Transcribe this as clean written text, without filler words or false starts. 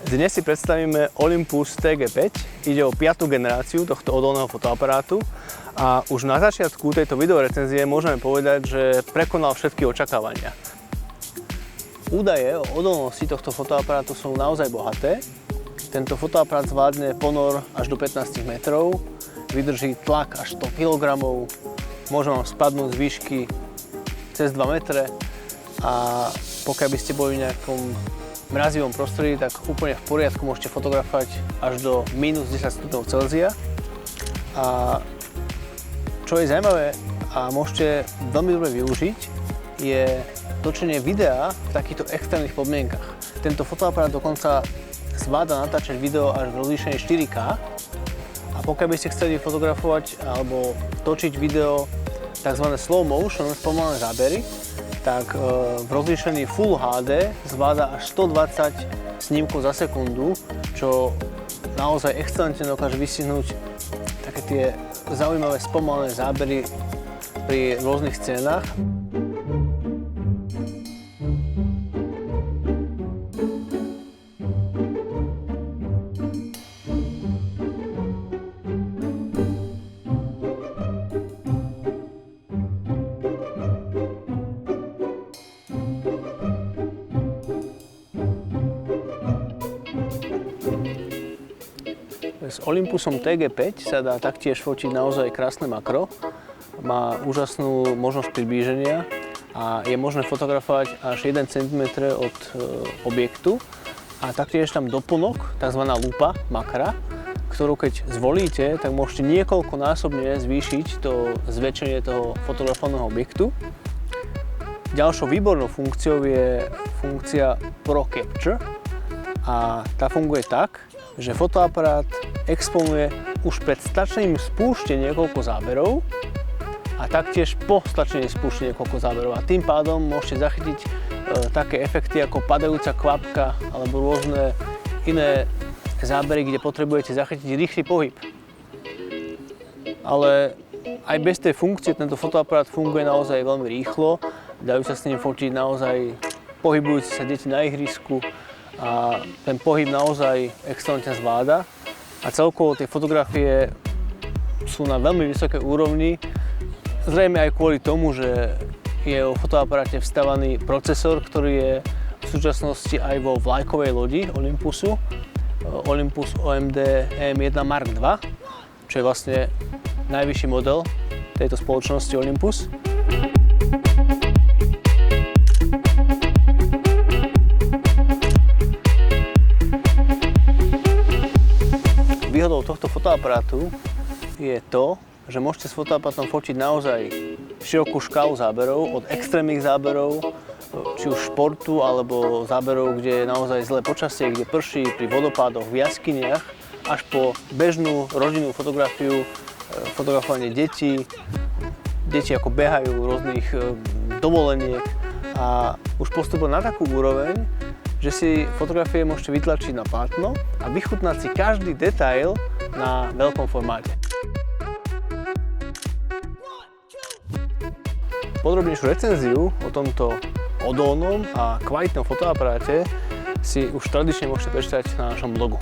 Dnes si predstavíme Olympus TG5. Ide o 5. generáciu tohto odolného fotoaparátu a už na začiatku tejto videorecenzie môžeme povedať, že prekonal všetky očakávania. Údaje o odolnosti tohto fotoaparátu sú naozaj bohaté. Tento fotoaparát zvládne ponor až do 15 metrov, vydrží tlak až 100 kg, môže vám spadnúť z výšky cez 2 metre a pokiaľ by ste boli v nejakom mrazivom prostredí, tak úplne v poriadku môžete fotografovať až do minus 10 stupňov Celzia. A čo je zaujímavé a môžete veľmi dobre využiť, je točenie videa v takýchto extrémnych podmienkach. Tento fotoaparát dokonca zvláda natáčať video až v rozlíšení 4K a pokiaľ by ste chceli fotografovať alebo točiť video tzv. Slow motion, spomalené zábery, tak v rozlíšení Full HD zvláda až 120 snímkov za sekundu, čo naozaj excelentne dokáže vystihnúť také tie zaujímavé spomalené zábery pri rôznych scénách. S Olympusom TG5 sa dá taktiež fotiť naozaj krásne makro. Má úžasnú možnosť priblíženia a je možné fotografovať až 1 cm od objektu. A taktiež tam doplnok, tzv. Lupa makra, ktorú keď zvolíte, tak môžete niekoľkonásobne zvýšiť to zväčšenie toho fotografovaného objektu. Ďalšou výbornou funkciou je funkcia Pro Capture a tá funguje tak, že fotoaparát exponuje už pred stačením spúšte niekoľko záberov a taktiež po stačení spúšte niekoľko záberov. A tým pádom môžete zachytiť také efekty ako padajúca kvapka alebo rôzne iné zábery, kde potrebujete zachytiť rýchly pohyb. Ale aj bez tej funkcie tento fotoaparát funguje naozaj veľmi rýchlo. Dajú sa s ním fotiť naozaj pohybujúce sa deti na ihrisku a ten pohyb naozaj excelentne zvláda a celkovo tie fotografie sú na veľmi vysokej úrovni, zrejme aj kvôli tomu, že je vo fotoaparáte vstavaný procesor, ktorý je v súčasnosti aj vo vlajkovej lodi Olympusu, Olympus OMD M1 Mark II, čo je vlastne najvyšší model tejto spoločnosti Olympus. Výhodou tohto fotoaparátu je to, že môžete s fotoaparátom fotiť naozaj širokú škálu záberov, od extrémnych záberov, či už športu, alebo záberov, kde je naozaj zlé počasie, kde prší, pri vodopádoch, v jaskyniach, až po bežnú rodinnú fotografiu, fotografovanie detí ako behajú, rôznych dovoleniek a už postupujú na takú úroveň, že si fotografie môžete vytlačiť na plátno a vychutnať si každý detail na veľkom formáte. Podrobnejšiu recenziu o tomto odolnom a kvalitnom fotoaparáte si už tradične môžete prečítať na našom blogu.